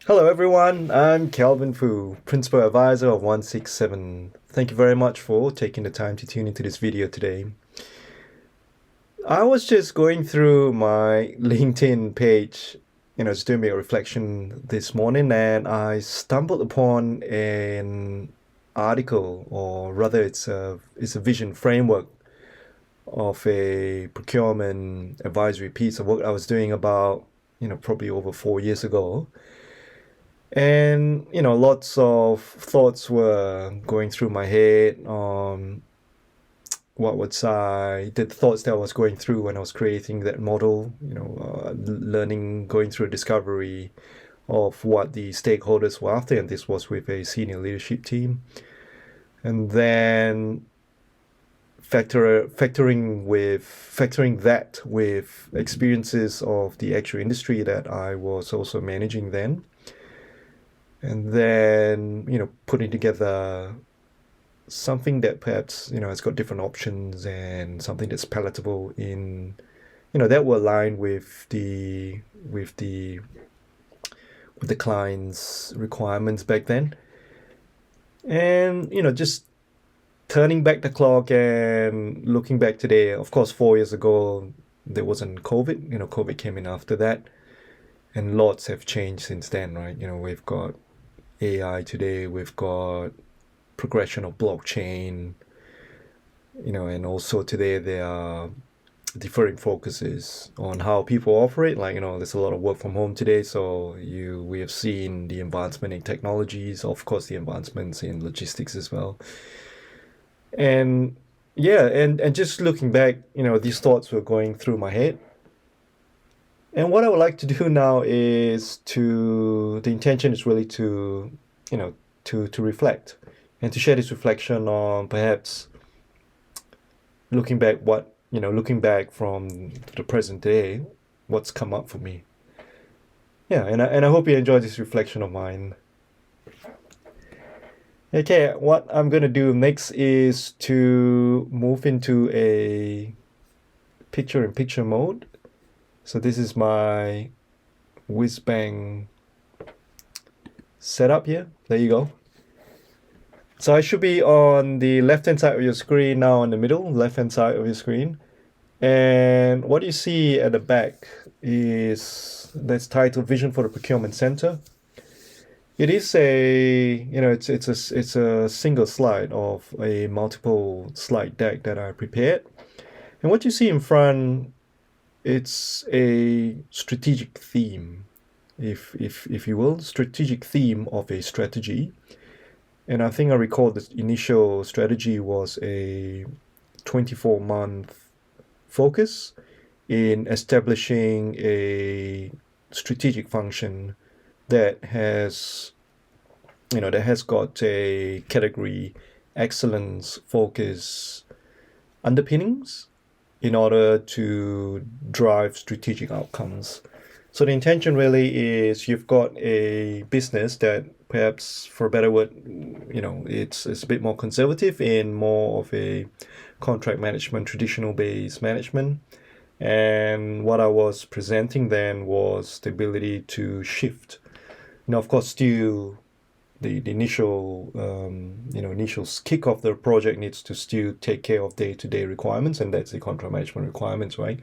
Hello everyone, I'm Calvin Fu, Principal Advisor of 167. Thank you very much for taking the time to tune into this video today. I was just going through my LinkedIn page, just doing a reflection this morning, and I stumbled upon an article, or rather it's a vision framework of a procurement advisory piece of work I was doing about, probably over 4 years ago. And, lots of thoughts were going through my head on the thoughts that I was going through when I was creating that model, learning, going through a discovery of what the stakeholders were after. And this was with a senior leadership team. And then factoring that with experiences of the actual industry that I was also managing then, and then putting together something that perhaps has got different options and something that's palatable in that will align with the client's requirements back then. And just turning back the clock and looking back today, of course 4 years ago there wasn't COVID. COVID came in after that, and lots have changed since then, right? We've got AI today, we've got progression of blockchain, and also today there are different focuses on how people operate. Like, there's a lot of work from home today, so we have seen the advancement in technologies, of course, the advancements in logistics as well. And yeah, and just looking back, these thoughts were going through my head. And what I would like to do now is the intention is really to reflect and to share this reflection on perhaps looking back from the present day, what's come up for me. Yeah, and I hope you enjoy this reflection of mine. Okay, what I'm gonna do next is to move into a picture-in-picture mode. So this is my whiz-bang setup here. There you go. So I should be on the left-hand side of your screen now, in the middle, left-hand side of your screen. And what you see at the back that's titled Vision for the Procurement Center. It is it's a single slide of a multiple slide deck that I prepared. And what you see in front, it's a strategic theme, if you will, strategic theme of a strategy. And I think I recall the initial strategy was a 24-month focus in establishing a strategic function that has got a category excellence focus underpinnings in order to drive strategic outcomes. So the intention really is you've got a business that perhaps, for a better word, it's a bit more conservative in more of a contract management, traditional based management. And what I was presenting then was the ability to shift. Of course, still the initial initial kick of the project needs to still take care of day-to-day requirements, and that's the contract management requirements, right?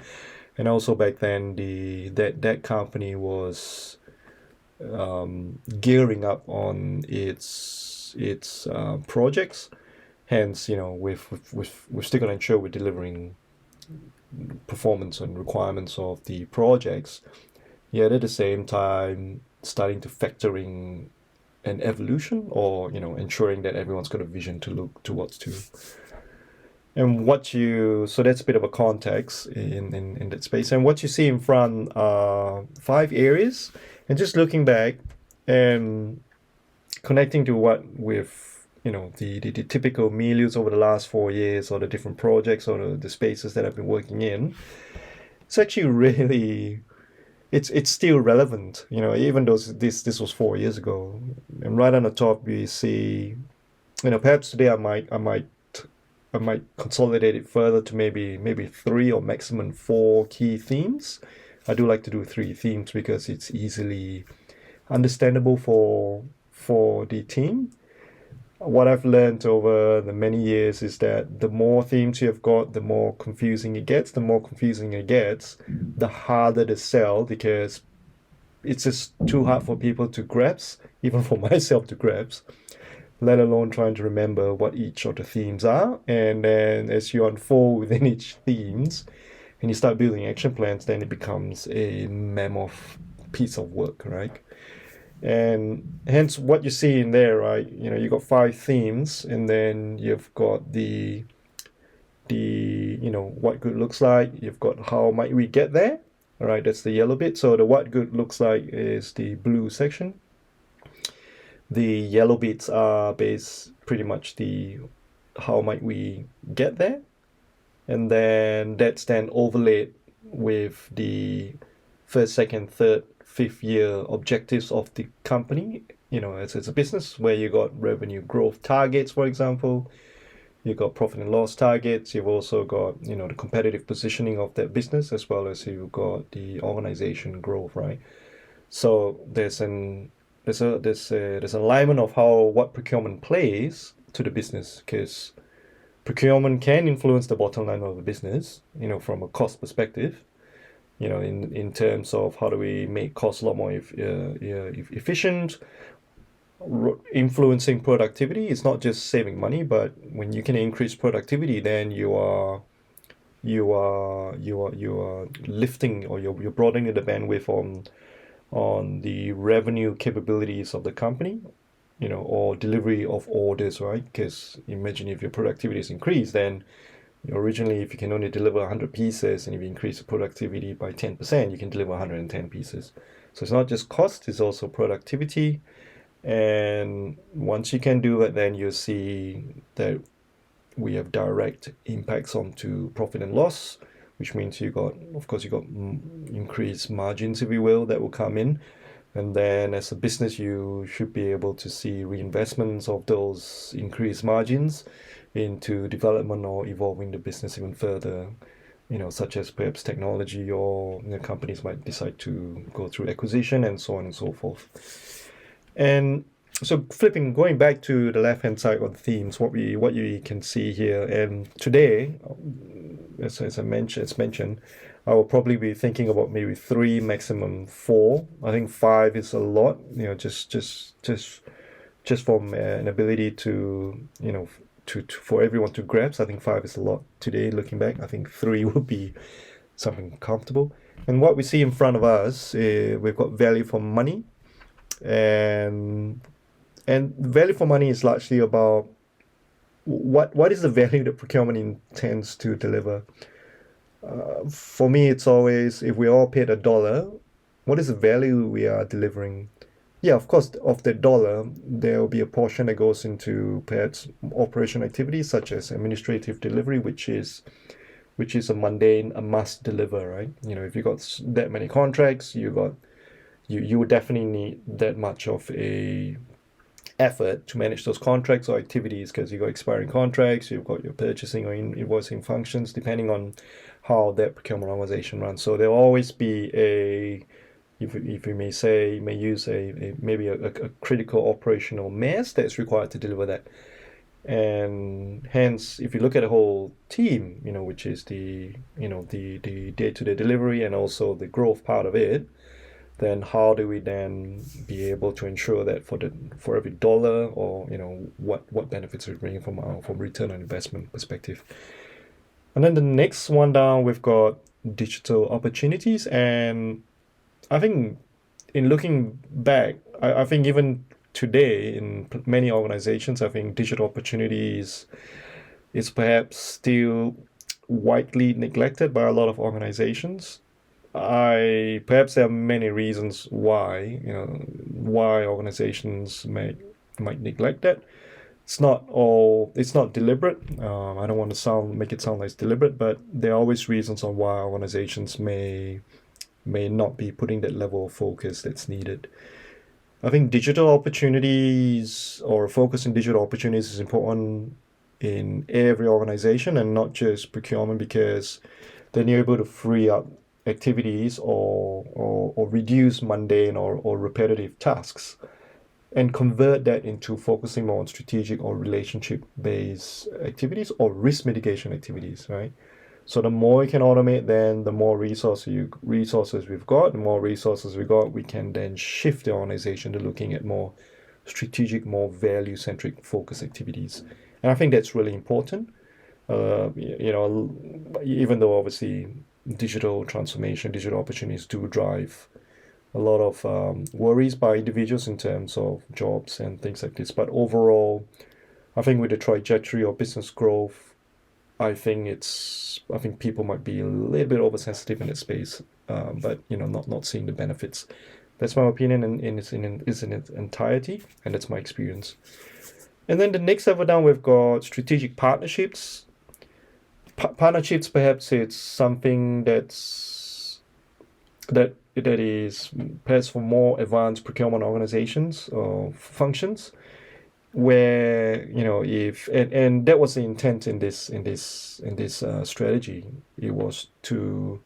And also back then that company was gearing up on its projects. Hence, we've still got to ensure we're delivering performance and requirements of the projects, yet at the same time starting to factoring an evolution, or ensuring that everyone's got a vision to look towards to. And so that's a bit of a context in that space. And what you see in front are 5 areas. And just looking back and connecting to what with the typical milieux over the last 4 years, or the different projects, or the spaces that I've been working in, it's actually really it's still relevant, even though this was 4 years ago. And right on the top we see, perhaps today I might consolidate it further to maybe 3 or maximum 4 key themes. I do like to do 3 themes because it's easily understandable for the team. What I've learned over the many years is that the more themes you've got, the more confusing it gets. The more confusing it gets, the harder to sell, because it's just too hard for people to grasp, even for myself to grasp, let alone trying to remember what each of the themes are. And then as you unfold within each themes and you start building action plans, then it becomes a mammoth piece of work, right? And hence what you see in there, right? You got 5 themes, and then you've got the what good looks like. You've got how might we get there. All right, that's the yellow bit. So the what good looks like is the blue section. The yellow bits are pretty much the how might we get there, and then that's then overlaid with the first, second, third, fifth year objectives of the company. It's a business where you got revenue growth targets, for example. You've got profit and loss targets. You've also got, the competitive positioning of that business, as well as you've got the organization growth, right? So there's an alignment of what procurement plays to the business, because procurement can influence the bottom line of the business, from a cost perspective, in terms of how do we make costs a lot more efficient, influencing productivity. It's not just saving money, but when you can increase productivity, then you are lifting, or you're broadening the bandwidth on the revenue capabilities of the company, or delivery of orders, right? Because imagine if your productivity is increased, then originally, if you can only deliver 100 pieces, and if you increase the productivity by 10%, you can deliver 110 pieces. So it's not just cost, it's also productivity. And once you can do it, then you see that we have direct impacts onto profit and loss, which means you got increased margins, if you will, that will come in. And then as a business, you should be able to see reinvestments of those increased margins into development or evolving the business even further, such as perhaps technology, or companies might decide to go through acquisition and so on and so forth. And so going back to the left-hand side of the themes, what you can see here, and today, as mentioned, I will probably be thinking about maybe 3, maximum 4. I think 5 is a lot, just from an ability to, for everyone to grasp. I think 5 is a lot today. Looking back, I think 3 would be something comfortable. And what we see in front of us, we've got value for money, and value for money is largely about what is the value that procurement intends to deliver. For me, it's always, if we all paid $1, what is the value we are delivering? Yeah, of course, of the $1, there will be a portion that goes into perhaps operation activities such as administrative delivery, which is a mundane, a must deliver, right? If you got that many contracts, you would definitely need that much of a effort to manage those contracts or activities, because you've got expiring contracts, you've got your purchasing or invoicing functions, depending on how that procurement organization runs. So there'll always be if we may say, may use maybe a critical operational mass that's required to deliver that. And hence, if you look at the whole team, which is the day-to-day delivery and also the growth part of it, then how do we then be able to ensure that for every dollar, or what benefits we're bringing from return on investment perspective. And then the next one down, we've got digital opportunities. And I think in looking back, I think even today in many organizations, I think digital opportunities is perhaps still widely neglected by a lot of organizations. Perhaps there are many reasons why organizations might neglect that. It's not deliberate. I don't want to make it sound like it's deliberate, but there are always reasons on why organizations may not be putting that level of focus that's needed. I think digital opportunities, or focus on digital opportunities, is important in every organization, and not just procurement, because then you're able to free up activities or reduce mundane or repetitive tasks and convert that into focusing more on strategic or relationship-based activities or risk mitigation activities, right? So the more you can automate, then the more resources we've got. The more resources we got, we can then shift the organization to looking at more strategic, more value-centric focus activities. And I think that's really important. Even though obviously digital transformation, digital opportunities do drive a lot of worries by individuals in terms of jobs and things like this. But overall, I think with the trajectory of business growth, I think people might be a little bit oversensitive in that space, but not seeing the benefits. That's my opinion in its entirety, and that's my experience. And then the next level down, we've got strategic partnerships. Partnerships, perhaps it's something that is perhaps for more advanced procurement organizations or functions, where if and that was the intent in this strategy. It was to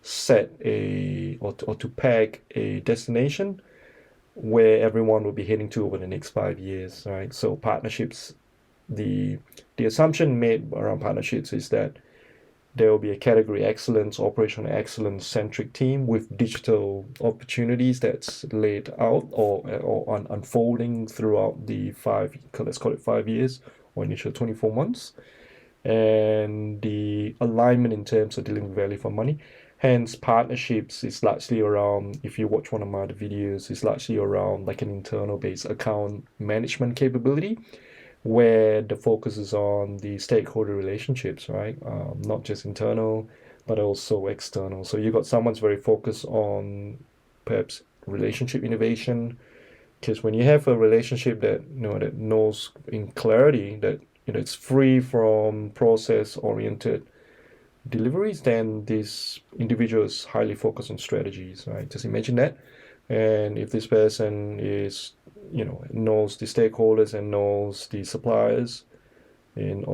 set or to peg a destination where everyone will be heading to over the next 5 years, right? So partnerships, the assumption made around partnerships is that there will be a category excellence, operational excellence centric team with digital opportunities that's laid out or unfolding throughout the let's call it 5 years or initial 24 months. And the alignment in terms of delivering value for money. Hence, partnerships is largely around, if you watch one of my other videos, is largely around like an internal based account management capability where the focus is on the stakeholder relationships, right? Not just internal, but also external. So you got someone's very focused on perhaps relationship innovation, because when you have a relationship that that knows in clarity that it's free from process-oriented deliveries, then this individual is highly focused on strategies, right? Just imagine that. And if this person is knows the stakeholders and knows the suppliers, and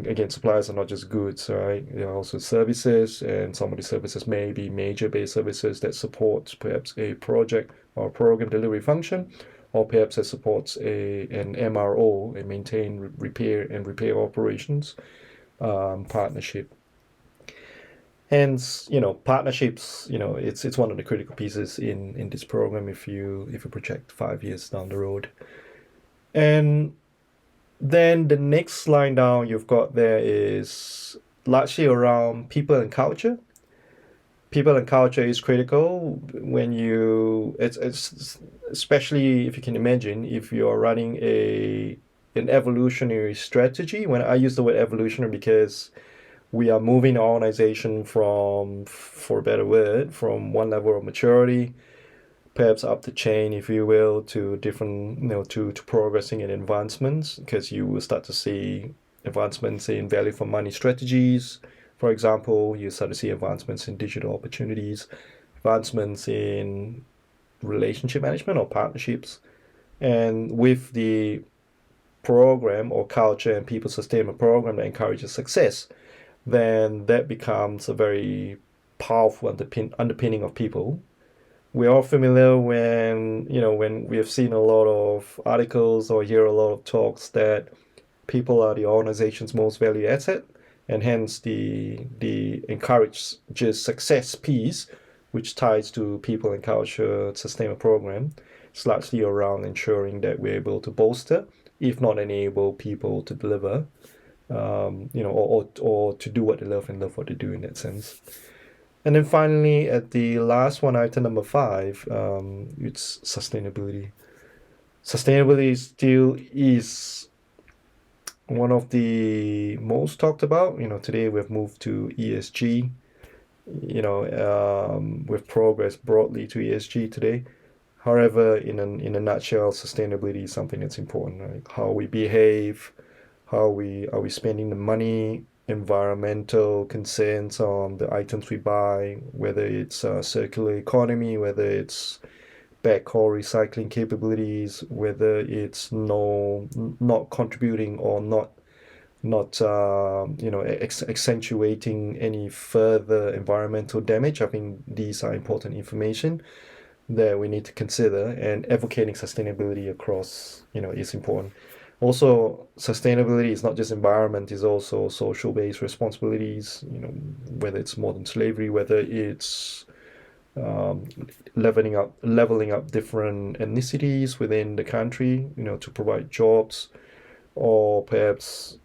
again, suppliers are not just goods, right? There are also services, and some of the services may be major-based services that supports perhaps a project or program delivery function, or perhaps that supports an MRO, a maintain, repair operations partnership. Hence, partnerships, it's one of the critical pieces in this program if you project 5 years down the road. And then the next line down you've got there is largely around people and culture. People and culture is critical when it's especially if you can imagine, if you're running an evolutionary strategy. When I use the word evolutionary, because we are moving the organization from, for a better word, from one level of maturity, perhaps up the chain, if you will, to different, to progressing in advancements, because you will start to see advancements in value for money strategies. For example, you start to see advancements in digital opportunities, advancements in relationship management or partnerships. And with the program or culture and people sustainment program that encourages success, then that becomes a very powerful underpinning of people. We're all familiar when we have seen a lot of articles or hear a lot of talks that people are the organization's most valued asset, and hence the encourages success piece, which ties to people and culture sustainment program. It's largely around ensuring that we're able to bolster, if not enable, people to deliver, or to do what they love and love what they do in that sense. And then finally, at the last one, item number 5, it's sustainability. Sustainability still is one of the most talked about. Today we've moved to ESG. We've progressed broadly to ESG today. However, in a nutshell, sustainability is something that's important, right? How we behave, are we spending the money, environmental concerns on the items we buy, whether it's circular economy, whether it's backhaul recycling capabilities, whether it's not contributing or not not accentuating any further environmental damage. I think these are important information that we need to consider, and advocating sustainability across is important. Also, sustainability is not just environment, it's also social based responsibilities, whether it's modern slavery, whether it's um, leveling up different ethnicities within the country, to provide jobs, or perhaps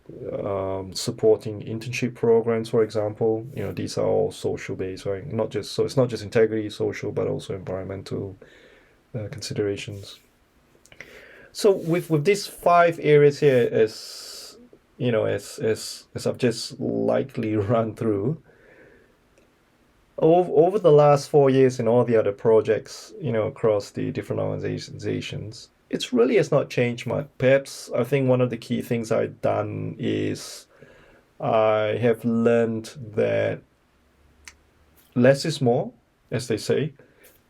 supporting internship programs, for example. These are all social based, right? Not just so it's not just integrity, social, but also environmental considerations. So with these five areas here, as as I've just lightly run through, over the last 4 years and all the other projects, across the different organizations, it's not changed much. Perhaps I think one of the key things I've done is I have learned that less is more, as they say.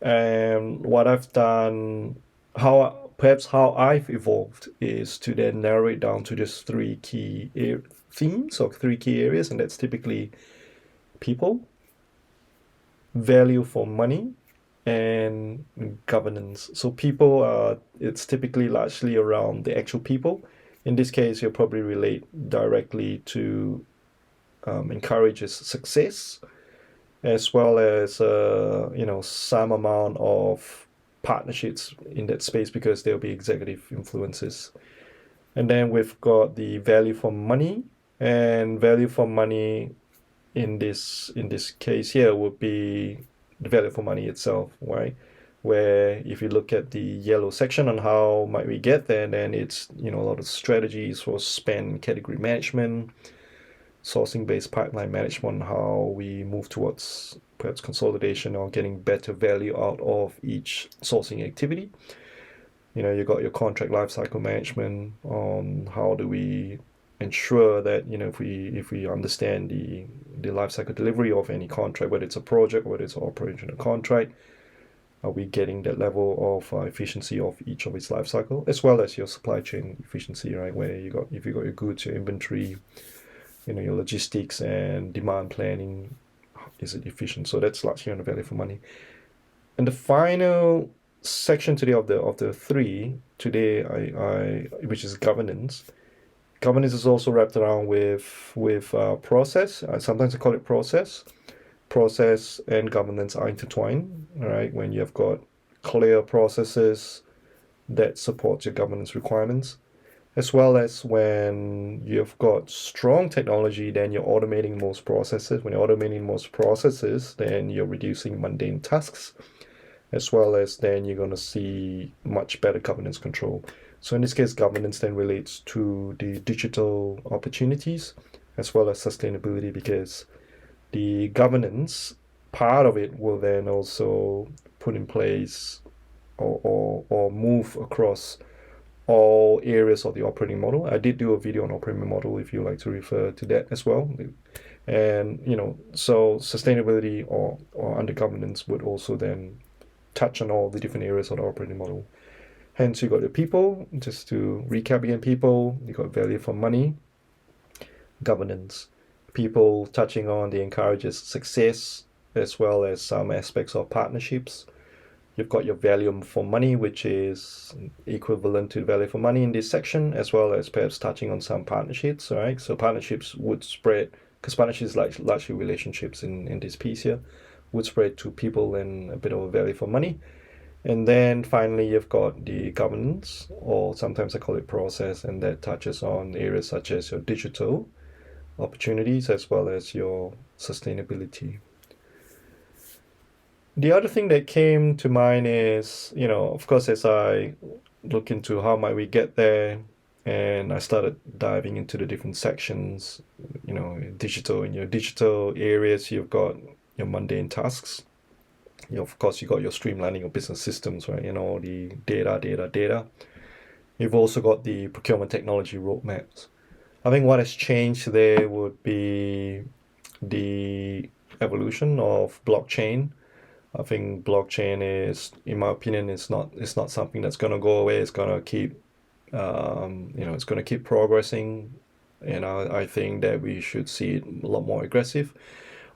And what I've done, how I've evolved, is to then narrow it down to just three key themes or three key areas, and that's typically people, value for money, and governance. So people are it's typically largely around the actual people. In this case, you'll probably relate directly to encourages success, as well as some amount of partnerships in that space because there'll be executive influences. And then we've got the value for money, and value for money in this case here would be the value for money itself, right? Where if you look at the yellow section on how might we get there, then it's a lot of strategies for spend category management, sourcing based pipeline management, how we move towards perhaps consolidation or getting better value out of each sourcing activity. You got your contract lifecycle management on how do we ensure that if we understand the lifecycle delivery of any contract, whether it's a project, whether it's an operational contract, are we getting that level of efficiency of each of its lifecycle, as well as your supply chain efficiency, right? Where if you got your goods, your inventory, your logistics and demand planning, is it efficient? So that's largely on the value for money. And the final section today of the three today, I which is governance. Governance is also wrapped around with process. Sometimes I call it process. Process and governance are intertwined. All right, when you've got clear processes that support your governance requirements, as well as when you've got strong technology, then you're automating most processes. When you're automating most processes, then you're reducing mundane tasks, as well as then you're going to see much better governance control. So in this case, governance then relates to the digital opportunities as well as sustainability, because the governance part of it will then also put in place or move across all areas of the operating model. I did do a video on operating model if you like to refer to that as well. And so sustainability or under governance would also then touch on all the different areas of the operating model. Hence, you got the people. Just to recap again, people, you got value for money, governance. People touching on the encourages success, as well as some aspects of partnerships. You've got your value for money, which is equivalent to value for money in this section, as well as perhaps touching on some partnerships, right? So partnerships would spread, because partnerships largely relationships in this piece here, would spread to people and a bit of a value for money. And then finally, you've got the governance, or sometimes I call it process, and that touches on areas such as your digital opportunities as well as your sustainability. The other thing that came to mind is, of course, as I look into how might we get there, and I started diving into the different sections, digital. In your digital areas, you've got your mundane tasks. Of course, you got your streamlining of business systems, right? All the data. You've also got the procurement technology roadmaps. I think what has changed there would be the evolution of blockchain. I think blockchain is, in my opinion, it's not something that's going to go away. It's going to keep, it's going to keep progressing and I think that we should see it a lot more aggressive.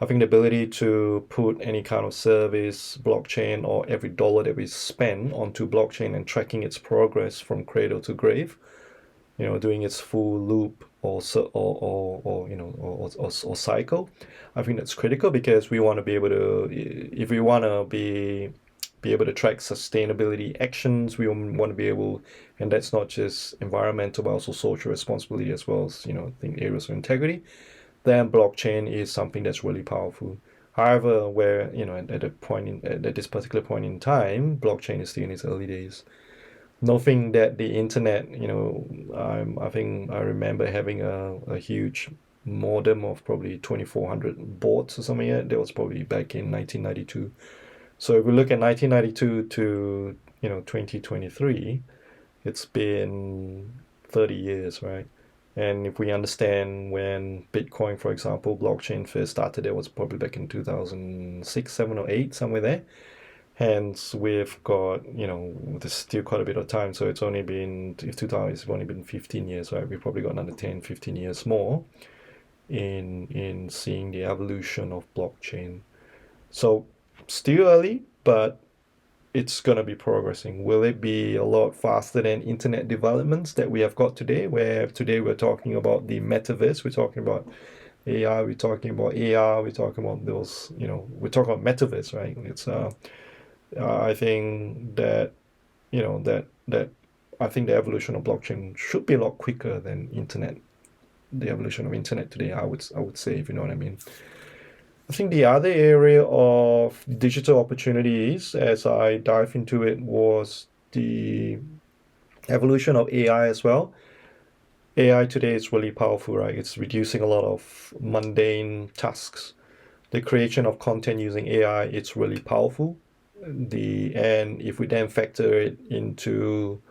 I think the ability to put any kind of service, blockchain, or every dollar that we spend onto blockchain and tracking its progress from cradle to grave, doing its full loop or cycle. I think that's critical because we want to be able to, if we want to be able to track sustainability actions, we want to be able, and that's not just environmental but also social responsibility as well as I think areas of integrity. Then blockchain is something that's really powerful. However, where at this particular point in time, blockchain is still in its early days. Nothing that the internet, I think I remember having a huge modem of probably 2400 baud or something like that. That was probably back in 1992. So if we look at 1992 to 2023, it's been 30 years, right? And if we understand when Bitcoin, for example, blockchain first started, it was probably back in 2006, 7, or 8, somewhere there. Hence, we've got, there's still quite a bit of time. So it's only been, if 2000, it's only been 15 years, right? We've probably got another 10, 15 years more in seeing the evolution of blockchain. So still early, but it's going to be progressing. Will it be a lot faster than internet developments that we have got today, where today we're talking about the metaverse, we're talking about AI, we're talking about AR, we're talking about those, we're talking about metaverse, right? It's I think that that I think the evolution of blockchain should be a lot quicker than internet. The evolution of internet today, I would say, if you know what I mean. I think the other area of digital opportunities, as I dive into it, was the evolution of AI as well. AI today is really powerful, right? It's reducing a lot of mundane tasks. The creation of content using AI, it's really powerful. And if we then factor it into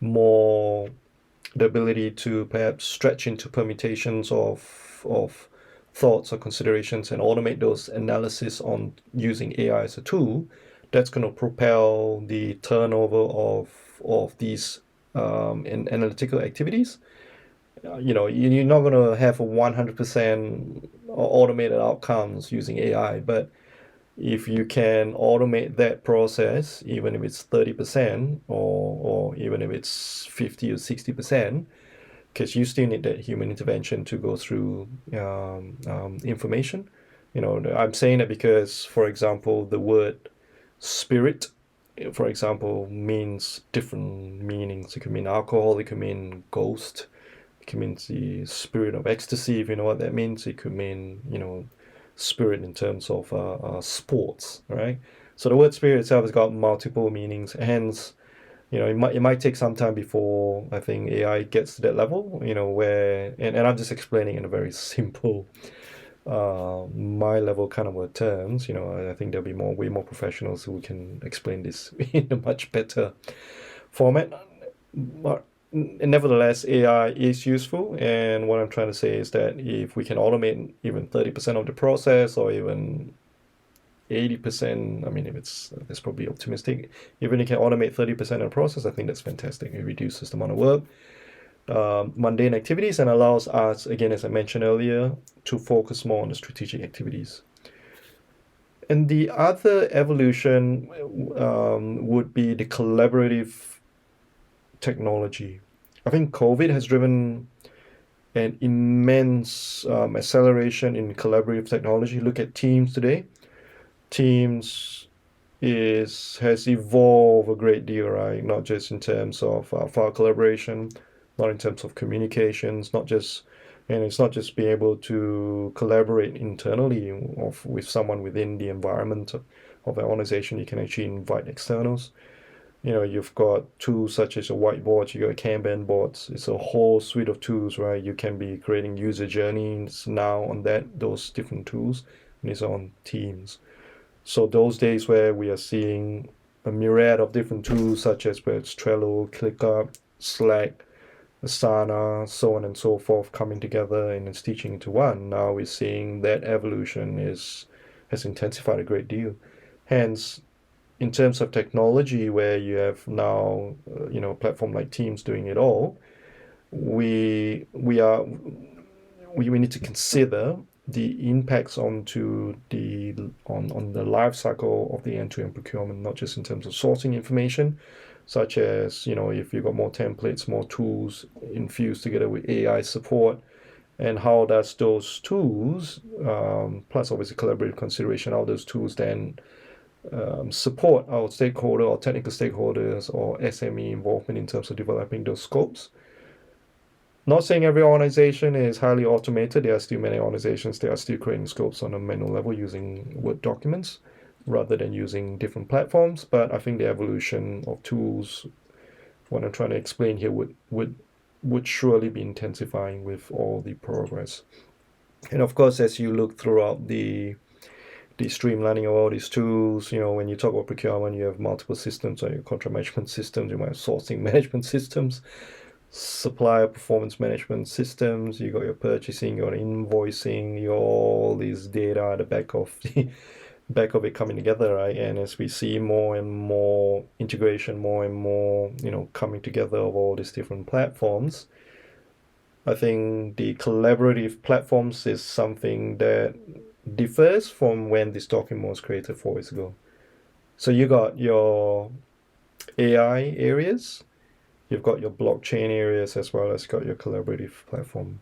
more the ability to perhaps stretch into permutations of thoughts or considerations and automate those analysis on using AI as a tool, that's going to propel the turnover of these analytical activities. You're not going to have a 100% automated outcomes using AI, but if you can automate that process, even if it's 30% or even if it's 50 or 60%, because you still need that human intervention to go through information. I'm saying that because, for example, the word spirit, for example, means different meanings. It could mean alcohol, it could mean ghost, it could mean the spirit of ecstasy, if you know what that means. It could mean, spirit in terms of sports, right? So the word spirit itself has got multiple meanings. Hence, it might take some time before I think AI gets to that level, where, and I'm just explaining in a very simple, my level kind of terms. I think there'll be way more professionals who can explain this in a much better format. But nevertheless, AI is useful, and what I'm trying to say is that if we can automate even 30% of the process, or even 80%, I mean, if that's probably optimistic. Even if you can automate 30% of the process, I think that's fantastic. It reduces the amount of work, mundane activities, and allows us, again, as I mentioned earlier, to focus more on the strategic activities. And the other evolution would be the collaborative technology. I think COVID has driven an immense acceleration in collaborative technology. Look at Teams today. Teams has evolved a great deal, right? Not just in terms of file collaboration, not in terms of communications, it's not just being able to collaborate internally with someone within the environment of an organization. You can actually invite externals. You've got tools such as a whiteboard, you got Kanban boards. It's a whole suite of tools, right? You can be creating user journeys now on those different tools, and it's on Teams. So those days where we are seeing a myriad of different tools, such as where it's Trello, ClickUp, Slack, Asana, so on and so forth, coming together and stitching into one. Now we're seeing that evolution has intensified a great deal. Hence, in terms of technology, where you have now, a platform like Teams doing it all, we need to consider the impacts onto on the life cycle of the end-to-end procurement, not just in terms of sourcing information, such as, if you've got more templates, more tools infused together with AI support, and how does those tools, plus obviously collaborative consideration, how those tools then support our stakeholder or technical stakeholders or SME involvement in terms of developing those scopes. Not saying every organization is highly automated. There are still many organizations that are still creating scopes on a manual level using Word documents rather than using different platforms. But I think the evolution of tools, what I'm trying to explain here, would surely be intensifying with all the progress. And of course, as you look throughout the streamlining of all these tools, when you talk about procurement, you have multiple systems, or your contract management systems, you might have sourcing management systems, supplier performance management systems, you got your purchasing, your invoicing, your all these data at the back of it coming together, right? And as we see more and more integration, more and more, coming together of all these different platforms, I think the collaborative platforms is something that differs from when this document was created 4 years ago. So you got your AI areas, you've got your blockchain areas, as well as got your collaborative platform.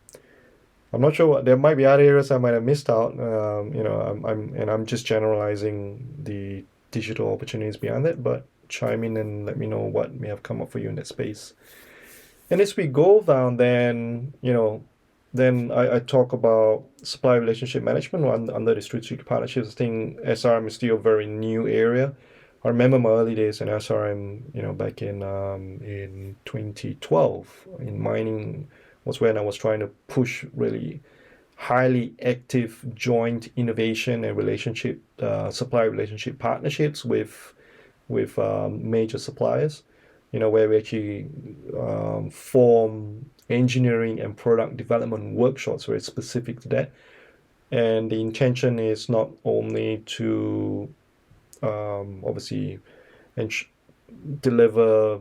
I'm not sure there might be other areas I might have missed out. I'm just generalizing the digital opportunities behind it, but chime in and let me know what may have come up for you in that space. And as we go down, then I talk about supply relationship management under the strategic partnerships. I think SRM is still a very new area. I remember my early days in SRM, back in 2012 in mining was when I was trying to push really highly active joint innovation and supply relationship partnerships with major suppliers, where we actually form engineering and product development workshops very specific to that. And the intention is not only to obviously deliver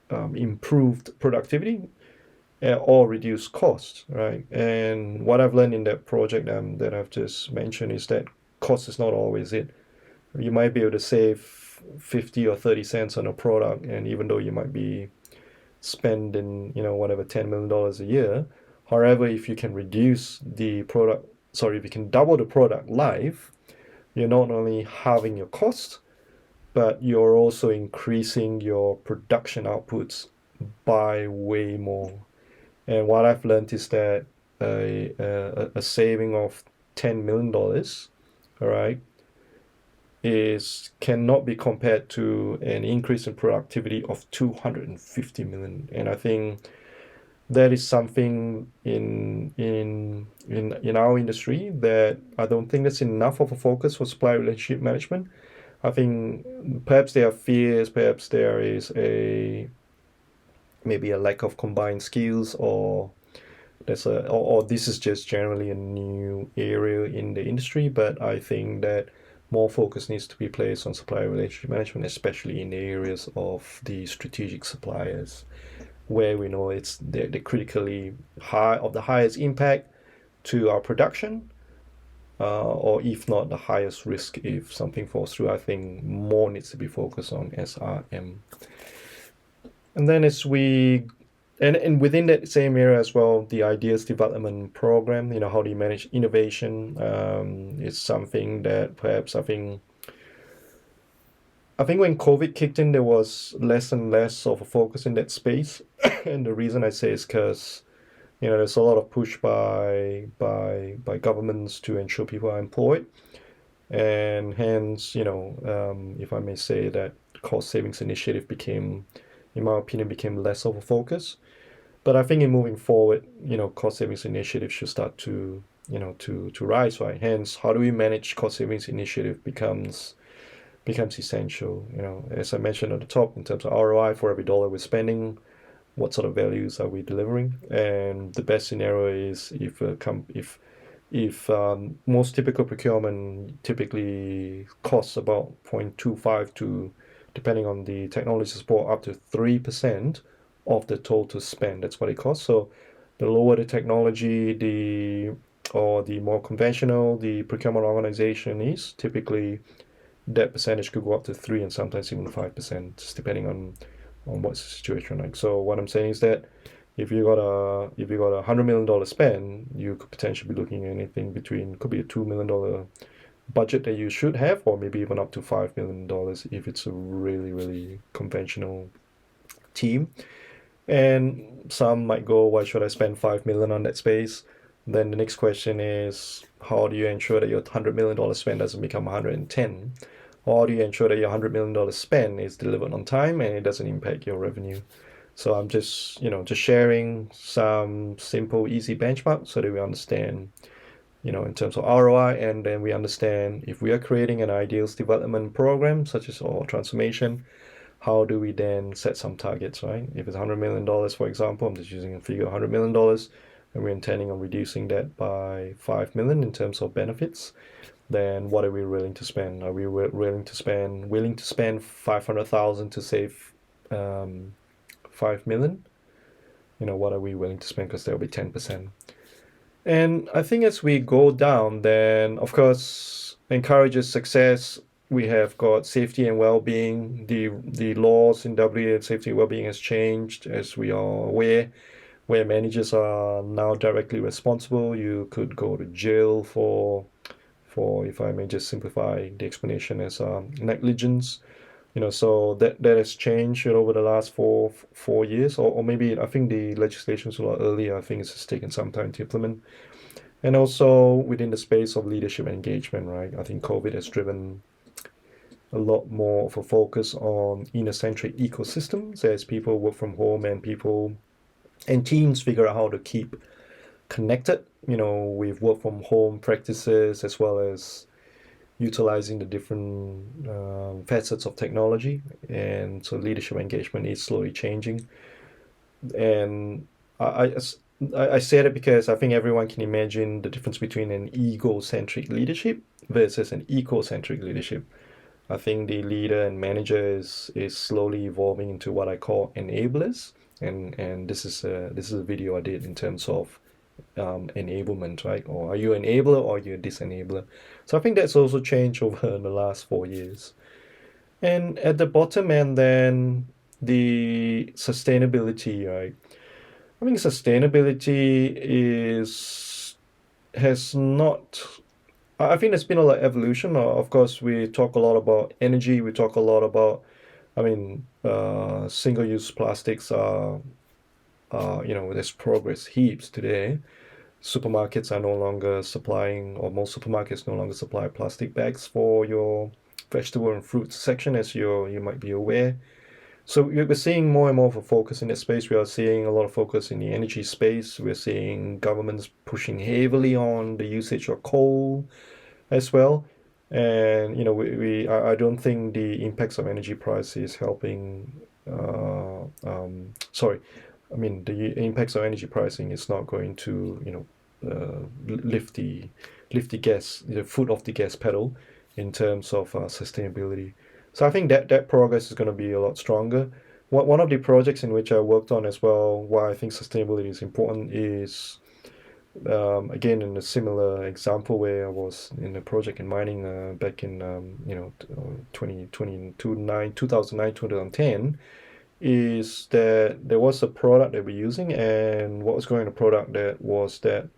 improved productivity or reduce cost, right? And what I've learned in that project that I've just mentioned is that cost is not always it. You might be able to save 50 or 30 cents on a product, and even though you might be spending, whatever, $10 million a year, however, if you can if you can double the product life, you're not only halving your cost, but you're also increasing your production outputs by way more. And what I've learned is that a saving of $10 million, all right, cannot be compared to an increase in productivity of 250 million. And I think that is something in our industry that I don't think that's enough of a focus for supply relationship management. I think perhaps there are fears, perhaps there is maybe a lack of combined skills, or this is just generally a new area in the industry. But I think that more focus needs to be placed on supplier relationship management, especially in the areas of the strategic suppliers, where we know it's the critically the highest impact to our production, or if not the highest risk if something falls through. I think more needs to be focused on SRM. And then and within that same area as well, the ideas development program, how do you manage innovation, is something that perhaps I think when COVID kicked in, there was less and less of a focus in that space. And the reason I say is because, there's a lot of push by governments to ensure people are employed. And hence, if I may say, that cost savings initiative in my opinion, became less of a focus. But I think in moving forward, cost savings initiatives should start to rise, right? Hence, how do we manage cost savings initiative becomes essential. As I mentioned at the top, in terms of ROI for every dollar we're spending, what sort of values are we delivering? And the best scenario is if most typical procurement typically costs about 0.25 to, depending on the technology support, up to 3% of the total spend. That's what it costs. So the lower the technology, the more conventional the procurement organization is, typically that percentage could go up to 3 and sometimes even 5%, just depending on what's the situation like. So what I'm saying is that if you got a $100 million spend, you could potentially be looking at anything between, could be a $2 million budget that you should have, or maybe even up to $5 million if it's a really, really conventional team. And some might go, why should I spend 5 million on that space? Then the next question is, how do you ensure that your $100 million spend doesn't become 110? How do you ensure that your $100 million spend is delivered on time and it doesn't impact your revenue? So I'm just sharing some simple, easy benchmarks so that we understand, in terms of ROI, and then we understand if we are creating an ideals development program, such as or transformation, how do we then set some targets, right? If it's $100 million, for example, I'm just using a figure, $100 million, and we're intending on reducing that by 5 million in terms of benefits, then what are we willing to spend? Are we willing to spend 500,000 to save 5 million? What are we willing to spend? Because there'll be 10%. And I think as we go down, then of course encourages success. We have got safety and well-being. The laws in WA safety and well-being has changed, as we are aware, where managers are now directly responsible. You could go to jail for if I may just simplify the explanation as negligence. So that has changed over the last four years, or maybe I think the legislation was a lot earlier. I think it's just taken some time to implement. And also within the space of leadership engagement, right? I think COVID has driven a lot more of a focus on inner-centric ecosystems as people work from home and people and teams figure out how to keep connected, with work from home practices, as well as utilizing the different facets of technology. And so leadership engagement is slowly changing. And I said it because I think everyone can imagine the difference between an egocentric leadership versus an ecocentric leadership. I think the leader and manager is slowly evolving into what I call enablers, and this is a video I did in terms of enablement, right? Or are you an enabler or are you a disenabler? So I think that's also changed over the last 4 years. And at the bottom, and then the sustainability, right? I think sustainability has not. I think there's been a lot of evolution. Of course, we talk a lot about energy. We talk a lot about, single-use plastics are, there's progress heaps today. Supermarkets are no longer supplying, or most supermarkets no longer supply plastic bags for your vegetable and fruit section, as you might be aware. So we're seeing more and more of a focus in that space. We are seeing a lot of focus in the energy space. We're seeing governments pushing heavily on the usage of coal as well. And I don't think the impacts of energy price is helping. The impacts of energy pricing is not going to lift the foot off the gas pedal in terms of sustainability. So I think that progress is going to be a lot stronger. One of the projects in which I worked on as well, why I think sustainability is important, is again in a similar example where I was in a project in mining back in 2009, 2010, is that there was a product that we're using, and what was going in the product that was that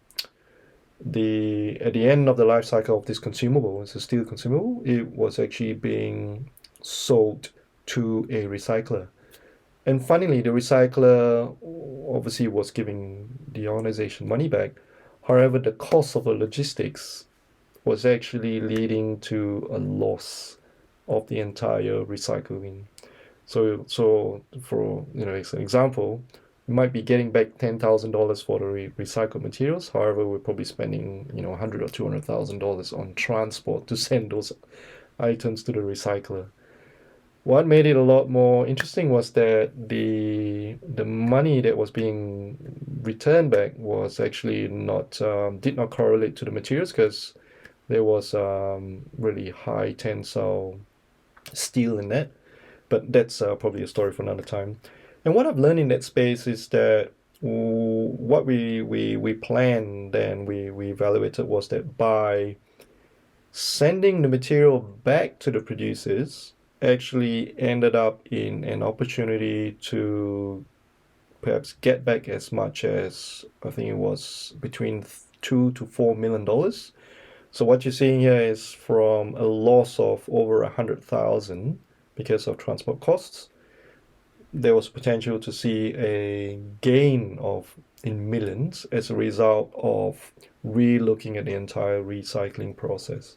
at the end of the life cycle of this consumable, it's a steel consumable, it was actually being sold to a recycler. And funnily, the recycler obviously was giving the organization money back. However, the cost of the logistics was actually leading to a loss of the entire recycling. So for as an example, we might be getting back $10,000 for the recycled materials. However, we're probably spending $100,000 or $200,000 on transport to send those items to the recycler. What made it a lot more interesting was that the money that was being returned back was actually did not correlate to the materials, because there was really high tensile steel in that. But that's probably a story for another time. And what I've learned in that space is that what we planned and we evaluated was that by sending the material back to the producers actually ended up in an opportunity to perhaps get back as much as, I think it was between $2 to $4 million. So what you're seeing here is from a loss of over 100,000 because of transport costs, there was potential to see a gain of in millions as a result of re-looking at the entire recycling process,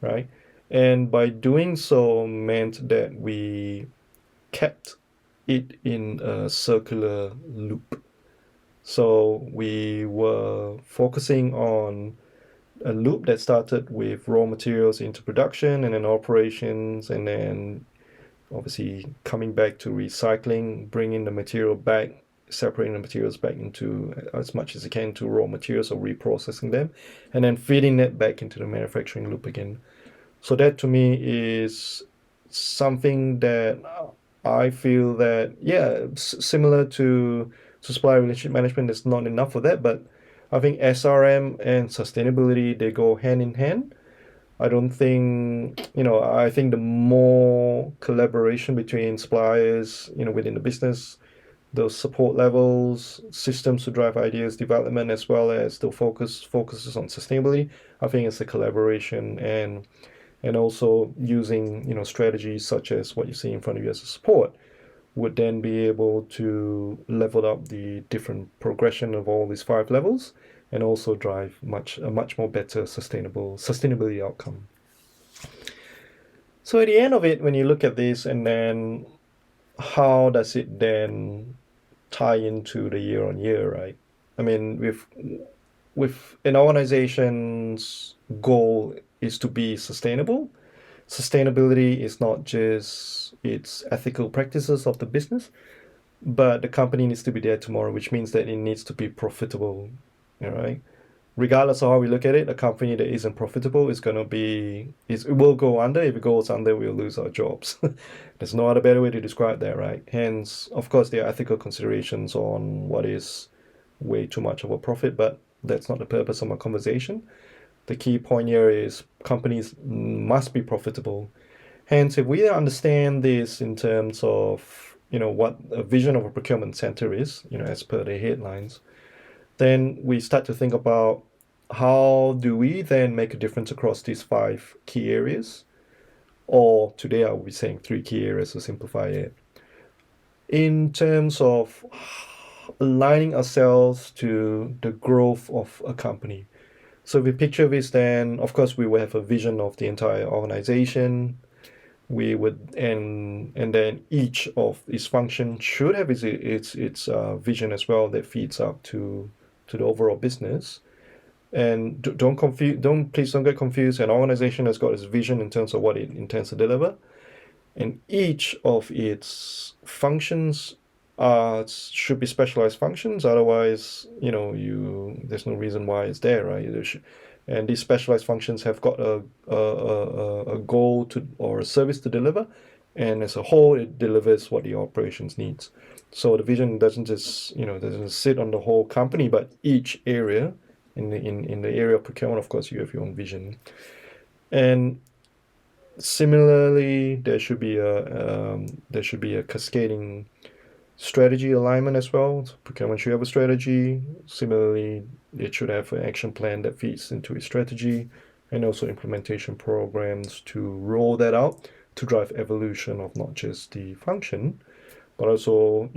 right? And by doing so meant that we kept it in a circular loop. So we were focusing on a loop that started with raw materials into production and then operations, and then obviously coming back to recycling, bringing the material back, separating the materials back into as much as you can to raw materials or reprocessing them, and then feeding that back into the manufacturing loop again. So that to me is something that I feel that, yeah, similar to supply relationship management, is not enough for that, but I think SRM and sustainability, they go hand in hand. I don't think, I think the more collaboration between suppliers, within the business, those support levels, systems to drive ideas development, as well as the focuses on sustainability. I think it's a collaboration, and also using, strategies such as what you see in front of you as a support would then be able to level up the different progression of all these 5 levels, and also drive a much more better sustainability outcome. So at the end of it, when you look at this, and then how does it then tie into the year on year, right? I mean, with an organization's goal is to be sustainable. Sustainability is not just its ethical practices of the business, but the company needs to be there tomorrow, which means that it needs to be profitable, right? Regardless of how we look at it, a company that isn't profitable is it will go under. If it goes under, we'll lose our jobs. There's no other better way to describe that, right? Hence, of course, there are ethical considerations on what is way too much of a profit, but that's not the purpose of my conversation. The key point here is companies must be profitable. Hence, if we understand this in terms of, what a vision of a procurement center is, as per the headlines, then we start to think about how do we then make a difference across these 5 key areas, or today I will be saying 3 key areas to simplify it, in terms of aligning ourselves to the growth of a company. So if we picture this, then of course we will have a vision of the entire organization. We would, and then each of these functions should have its vision as well, that feeds up to the overall business. And please don't get confused. An organization has got its vision in terms of what it intends to deliver, and each of its functions should be specialized functions. Otherwise, there's no reason why it's there, right? And these specialized functions have got a goal to, or a service to deliver, and as a whole, it delivers what the operations needs. So the vision doesn't just doesn't sit on the whole company, but each area in the area of procurement, of course, you have your own vision. And similarly, there should be a cascading strategy alignment as well. So procurement should have a strategy. Similarly, it should have an action plan that feeds into its strategy, and also implementation programs to roll that out to drive evolution of not just the function, but also,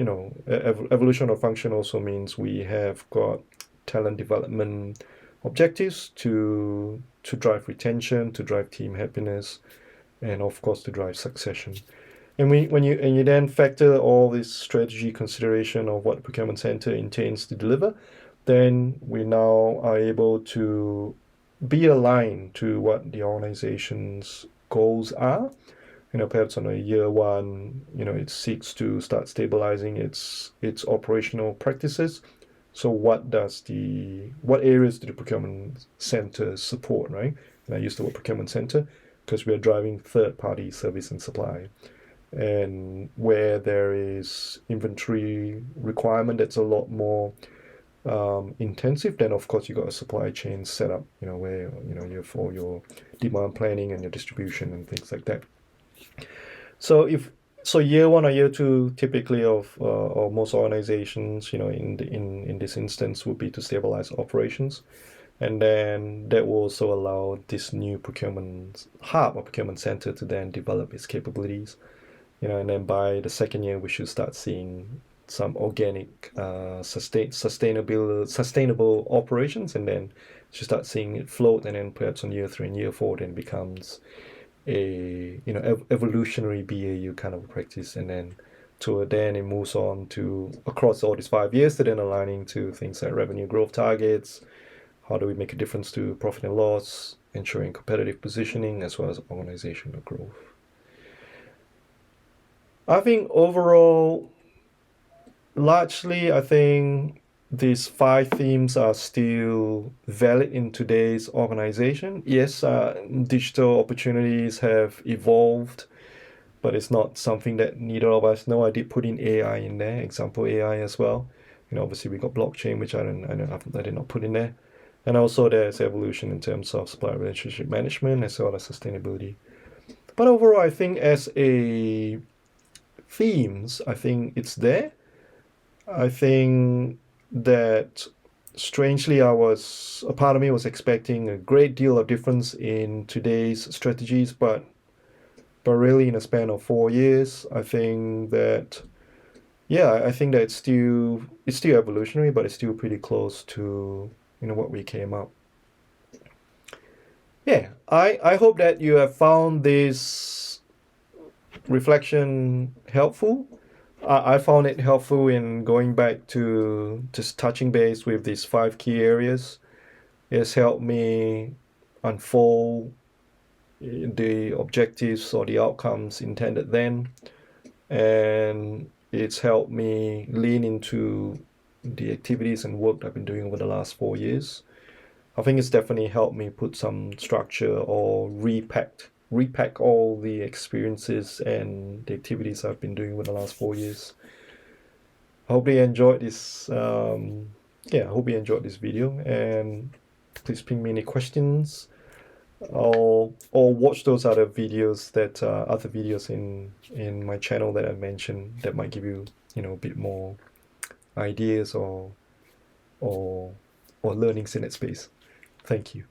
evolution of function also means we have got talent development objectives to drive retention, to drive team happiness, and of course to drive succession. And when you then factor all this strategy consideration of what the procurement center intends to deliver, then we now are able to be aligned to what the organization's goals are. Perhaps on a year one, it seeks to start stabilizing its operational practices. So what areas do the procurement center support, right? And I use the word procurement center because we are driving third-party service and supply. and where there is inventory requirement that's a lot more intensive, then of course you got a supply chain set up, where you have all your demand planning and your distribution and things like that. So year one or year two, typically or most organizations, in this instance, would be to stabilize operations, and then that will also allow this new procurement hub or procurement center to then develop its capabilities, and then by the second year we should start seeing some organic, sustainable operations, and then you start seeing it float, and then perhaps on year three and year four, then it becomes a evolutionary BAU kind of practice, and then it moves on to across all these 5 years to then aligning to things like revenue growth targets. How do we make a difference to profit and loss, ensuring competitive positioning as well as organizational growth. I think overall, largely, I think these 5 themes are still valid in today's organization. Yes, digital opportunities have evolved, but it's not something that neither of us know. I did put in AI in there, example AI as well. Obviously we got blockchain, which I did not put in there. And also there's evolution in terms of supplier relationship management as well as sustainability. But overall, I think as a themes, I think it's there. I think that strangely, a part of me was expecting a great deal of difference in today's strategies, but really in a span of 4 years, I think that it's still evolutionary, but it's still pretty close to what we came up. Yeah, I hope that you have found this reflection helpful. I found it helpful in going back to just touching base with these 5 key areas. It's helped me unfold the objectives or the outcomes intended then, and it's helped me lean into the activities and work I've been doing over the last 4 years. I think it's definitely helped me put some structure or repack all the experiences and the activities I've been doing over the last 4 years. I hope you enjoyed this. I hope you enjoyed this video, and please ping me any questions, or watch those other videos in my channel that I mentioned that might give you a bit more ideas or learnings in that space. Thank you.